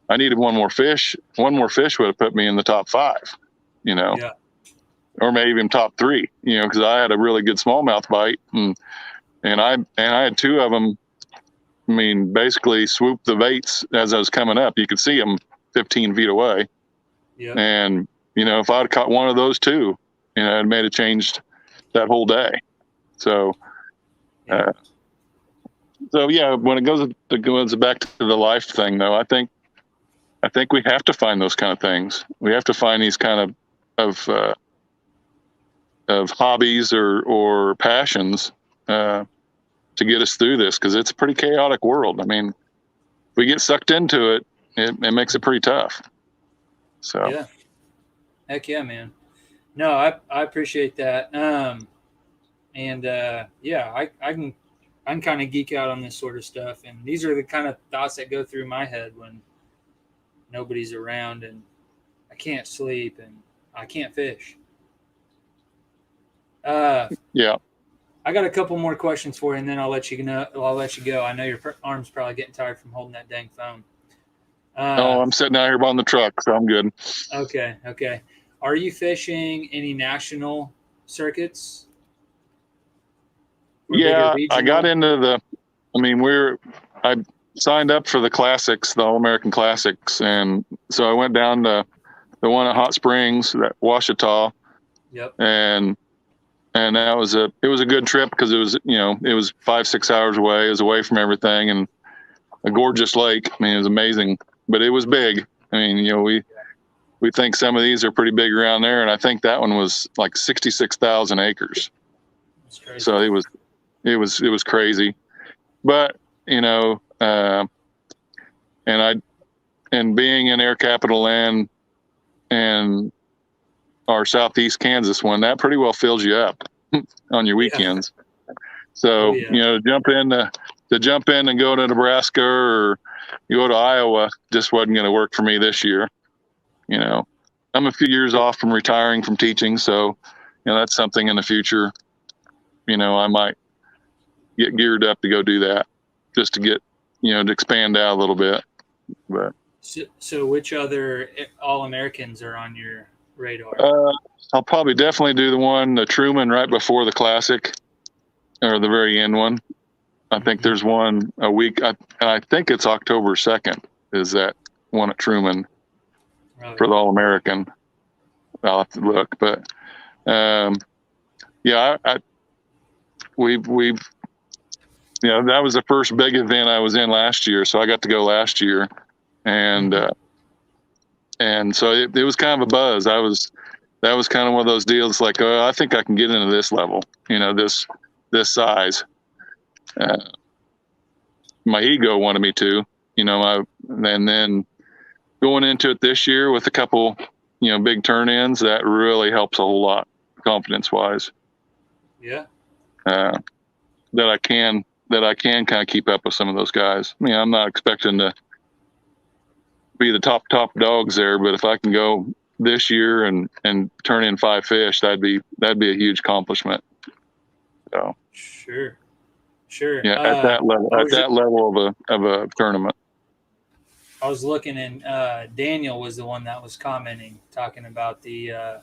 I needed one more fish. One more fish would have put me in the top 5, Yeah. or maybe even top 3, because I had a really good smallmouth bite and I had 2 of them. I mean, basically swoop the baits as I was coming up. You could see them 15 feet away. Yeah. And, if I'd caught one of those 2, it may have changed that whole day. So, when it goes back to the life thing, though, I think we have to find those kind of things. We have to find these kind of hobbies or passions, to get us through this, because it's a pretty chaotic world. I mean, if we get sucked into it, it makes it pretty tough. So yeah, heck yeah, man. No, I appreciate that. I can kind of geek out on this sort of stuff, and these are the kind of thoughts that go through my head when nobody's around and I can't sleep and I can't fish. Yeah. I got a couple more questions for you, and then I'll let you know. I'll let you go. I know your arm's probably getting tired from holding that dang phone. I'm sitting out here on the truck, so I'm good. Okay. Are you fishing any national circuits? Yeah, I got into I signed up for the classics, the All-American Classics, and so I went down to the one at Hot Springs, that Ouachita. Yep. And it was a good trip because it was 5-6 hours away. It was away from everything and a gorgeous lake. I mean, it was amazing, but it was big. I mean, we think some of these are pretty big around there, and I think that one was like 66,000 acres. That's crazy. So it was crazy, but and being in Air Capital Land and our Southeast Kansas one, that pretty well fills you up on your weekends. So, jump in and go to Nebraska or you go to Iowa just wasn't going to work for me this year. I'm a few years off from retiring from teaching. So, that's something in the future, I might get geared up to go do that just to get, to expand out a little bit. But so which other All-Americans are on your radar? I'll probably definitely do the Truman right before the Classic or the very end one. I think there's one a week, and I think it's October 2nd is that one at Truman for the All-American. I'll have to look, but we've that was the first big event I was in last year, so I got to go last year, and so it was kind of a buzz. That was kind of one of those deals like, oh, I think I can get into this level, this size. My ego wanted me to, and then going into it this year with a couple, big turn-ins, that really helps a whole lot confidence-wise. Yeah. That I can kind of keep up with some of those guys. I mean, I'm not expecting to be the top dogs there, but if I can go this year and turn in 5 fish, that'd be a huge accomplishment. So sure. Yeah, at that level of a tournament. I was looking, and Daniel was the one that was commenting, talking about the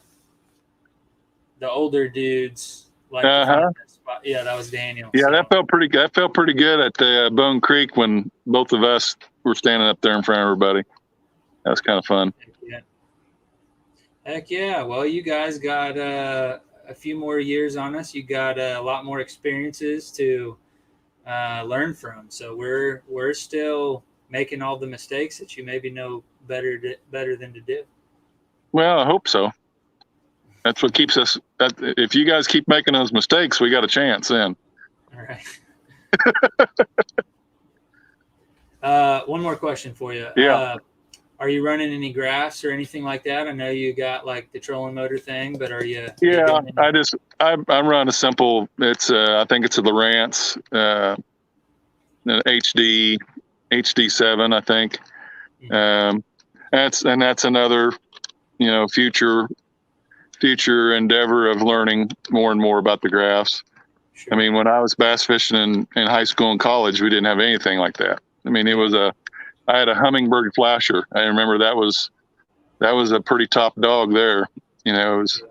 older dudes like to find that spot. Yeah, that was Daniel. Yeah, so. That felt pretty good. That felt pretty good at the Bone Creek when both of us were standing up there in front of everybody. That was kind of fun. Heck yeah. Well, you guys got a few more years on us. You got a lot more experiences to learn from. So we're still making all the mistakes that you maybe know better than to do. Well, I hope so. That's what keeps us. If you guys keep making those mistakes, we got a chance then. All right. One more question for you. Yeah. Are you running any graphs or anything like that? I know you got like the trolling motor thing, but are you? Yeah, I run a simple. It's I think it's a Lowrance HD7, I think. That's another future endeavor of learning more and more about the graphs. Sure. I mean, when I was bass fishing in high school and college, we didn't have anything like that. I mean, I had a Humminbird flasher. I remember that was a pretty top dog there. It was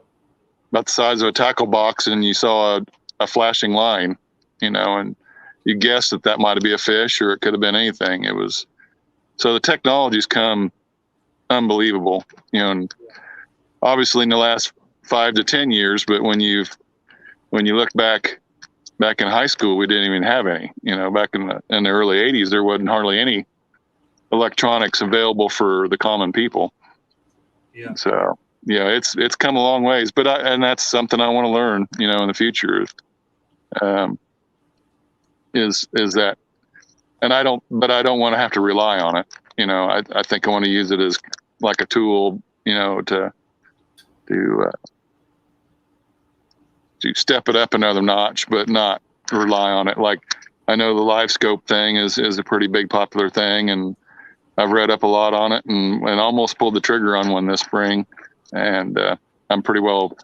about the size of a tackle box, and you saw a flashing line, and you guessed that might be a fish or it could have been anything. So the technology's come unbelievable, and obviously in the last 5 to 10 years, but when you look back in high school, we didn't even have any, back in the early 80s, there wasn't hardly any electronics available for the common people. Yeah. So, it's come a long ways, and that's something I want to learn, in the future, is that, and I don't want to have to rely on it. I think I want to use it as like a tool, to step it up another notch, but not rely on it. Like, I know the live scope thing is a pretty big popular thing, and I've read up a lot on it and almost pulled the trigger on one this spring. And I'm pretty well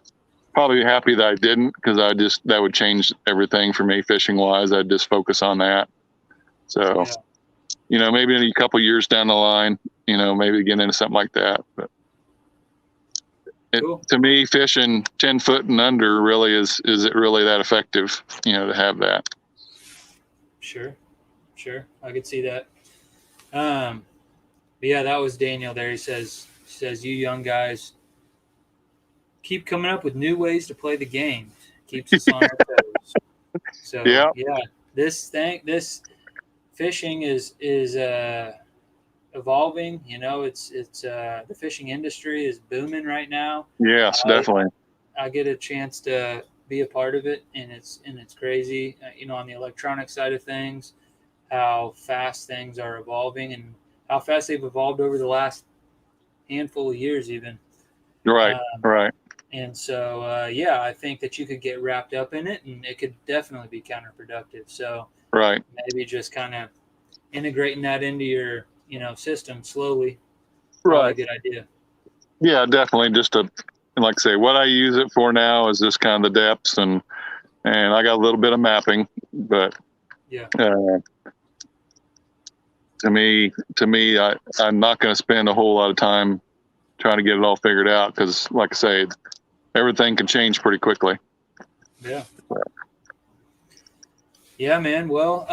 probably happy that I didn't, because that would change everything for me fishing wise. I'd just focus on that. So, maybe in a couple years down the line, maybe get into something like that. But cool. To me, fishing 10 foot and under really is it really that effective, to have that? Sure. I could see that. But yeah, that was Daniel there. He says, you young guys keep coming up with new ways to play the game. Keeps us on our toes. So yeah, this fishing is evolving. It's the fishing industry is booming right now. Yes, definitely. I get a chance to be a part of it, and it's crazy. On the electronic side of things, how fast things are evolving, and how fast they've evolved over the last handful of years, even. Right. Right. And so, yeah, I think that you could get wrapped up in it, and it could definitely be counterproductive. So Right. maybe just kind of integrating that into your, system slowly, probably a Right. good idea. Yeah, definitely. Like I say, what I use it for now is just kind of the depths, and I got a little bit of mapping, but Yeah. to me, I'm not going to spend a whole lot of time trying to get it all figured out because, like I say, everything can change pretty quickly. Yeah. Yeah, man. Well,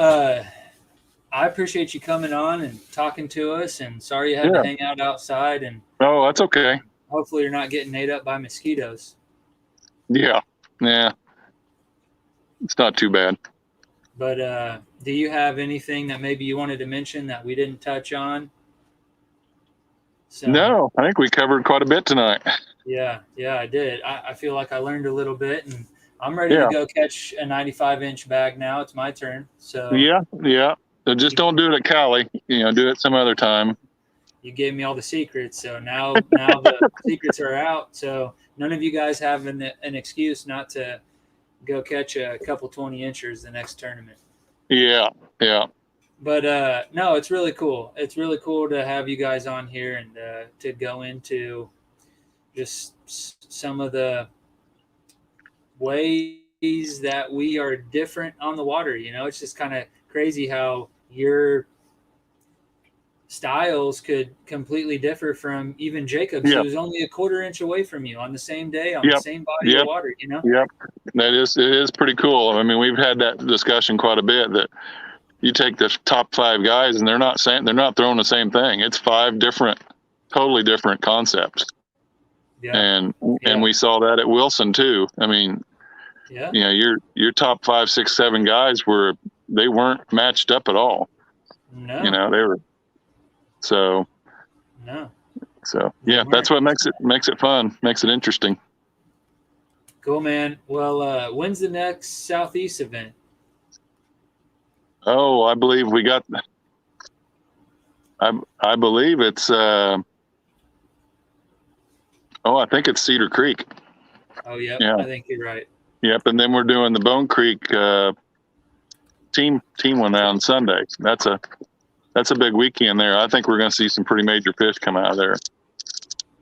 I appreciate you coming on and talking to us, and sorry you had to Yeah. hang out outside, and Oh, that's okay. hopefully you're not getting ate up by mosquitoes. Yeah. Yeah. It's not too bad. But do you have anything that maybe you wanted to mention that we didn't touch on? No, I think we covered quite a bit tonight. Yeah, I did. I feel like I learned a little bit, and I'm ready to Yeah. go catch a 95-inch bag now. It's my turn. So Yeah. So just don't do it at Cali. Do it some other time. you gave me all the secrets, so now the secrets are out. So none of you guys have an excuse not to go catch a couple 20-inchers the next tournament. Yeah. But no, it's really cool. It's really cool to have you guys on here and to go into just some of the ways that we are different on the water. It's just kind of crazy how your styles could completely differ from even Jacob's, who's only a quarter-inch away from you on the same day on the same body of water. Yep. It is pretty cool. I mean, we've had that discussion quite a bit. That you take the top 5 guys, and they're not throwing the same thing. It's 5 totally different concepts. Yeah. And we saw that at Wilson too. I mean, your top 5, 6, 7 guys they weren't matched up at all. No. They were. So. No. So yeah, that's what makes it fun, makes it interesting. Cool, man. Well, when's the next Southeast event? Oh, I believe we got. I believe it's. I think it's Cedar Creek. Oh, yeah. I think you're right. Yep, and then we're doing the Bone Creek team one on Sunday. That's a big weekend there. I think we're going to see some pretty major fish come out of there.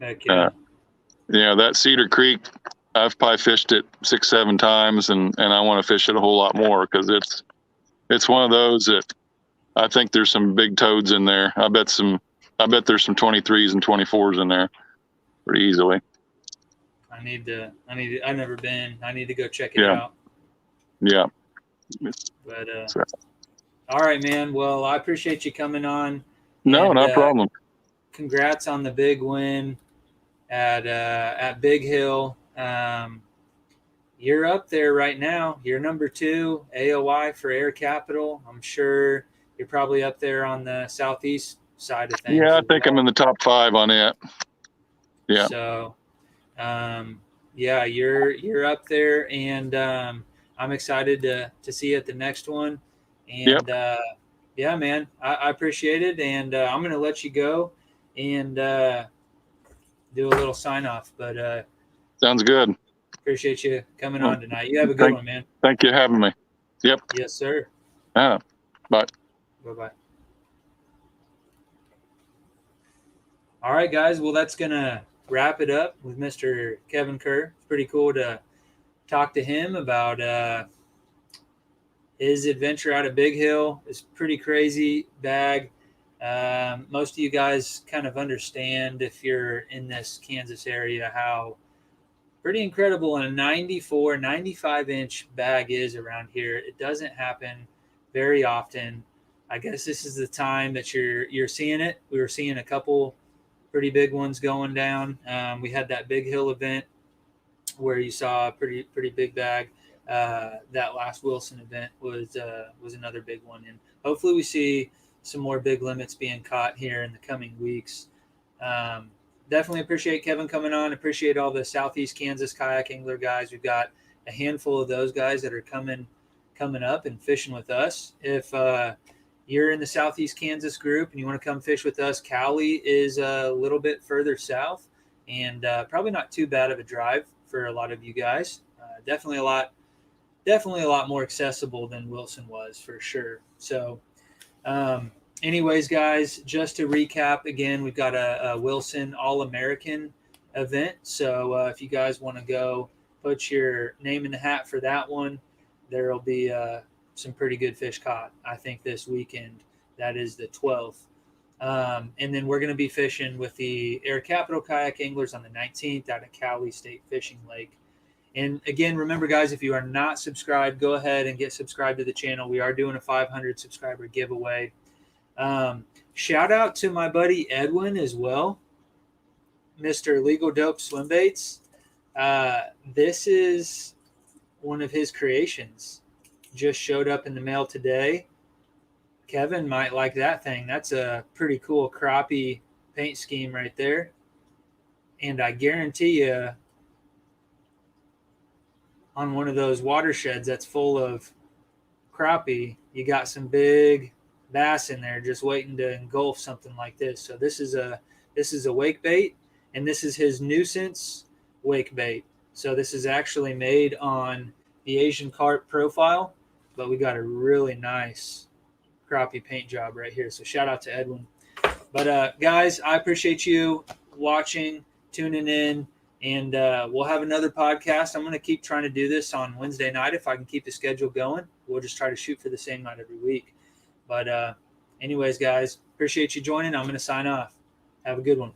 Heck yeah. That Cedar Creek, I've probably fished it 6, 7 times, and I want to fish it a whole lot more because it's one of those that I think there's some big toads in there. I bet there's some 23s and 24s in there pretty easily. I've never been. I need to go check it out. Yeah. But all right, man. Well, I appreciate you coming on. No problem. Congrats on the big win at Big Hill. You're up there right now. You're number 2 AOI for Air Capital. I'm sure you're probably up there on the southeast side of things. Yeah, I think I'm in the top 5 on it. Yeah. So, you're up there, and I'm excited to see you at the next one. And yeah, man, I appreciate it, and I'm going to let you go and do a little sign off. But sounds good. Appreciate you coming on tonight. You have a good one, man. Thank you for having me. Yep. Yes, sir. Bye. Bye-bye. All right, guys. Well, that's going to wrap it up with Mr. Kevin Kerr. It's pretty cool to talk to him about his adventure out of Big Hill. It's pretty crazy bag. Most of you guys kind of understand, if you're in this Kansas area, how pretty incredible a 95-inch bag is around here. It doesn't happen very often. I guess this is the time that you're seeing it. We were seeing a couple pretty big ones going down. We had that Big Hill event where you saw a pretty big bag. That last Wilson event was another big one, and hopefully we see some more big limits being caught here in the coming weeks. Definitely appreciate Kevin coming on. Appreciate all the Southeast Kansas kayak angler guys. We've got a handful of those guys that are coming up and fishing with us. If you're in the Southeast Kansas group and you want to come fish with us, Cowley is a little bit further south and probably not too bad of a drive for a lot of you guys. Definitely a lot more accessible than Wilson was for sure. So anyways, guys, just to recap again, we've got a Wilson All-American event. So if you guys want to go put your name in the hat for that one, there will be some pretty good fish caught, I think, this weekend. That is the 12th. And then we're going to be fishing with the Air Capital Kayak Anglers on the 19th out at Cowley State Fishing Lake. And again, remember, guys, if you are not subscribed, go ahead and get subscribed to the channel. We are doing a 500 subscriber giveaway. Shout out to my buddy Edwin as well, Mr. Legal Dope Swim Baits. This is one of his creations. Just showed up in the mail today. Kevin might like that thing. That's a pretty cool crappie paint scheme right there. And I guarantee you, on one of those watersheds that's full of crappie, you got some big bass in there just waiting to engulf something like this. So this is a wake bait, and this is his nuisance wake bait. So this is actually made on the Asian carp profile, but we got a really nice crappie paint job right here. So shout out to Edwin. But guys, I appreciate you watching, tuning in, and we'll have another podcast. I'm going to keep trying to do this on Wednesday night if I can keep the schedule going. We'll just try to shoot for the same night every week. But anyways, guys, appreciate you joining. I'm going to sign off. Have a good one.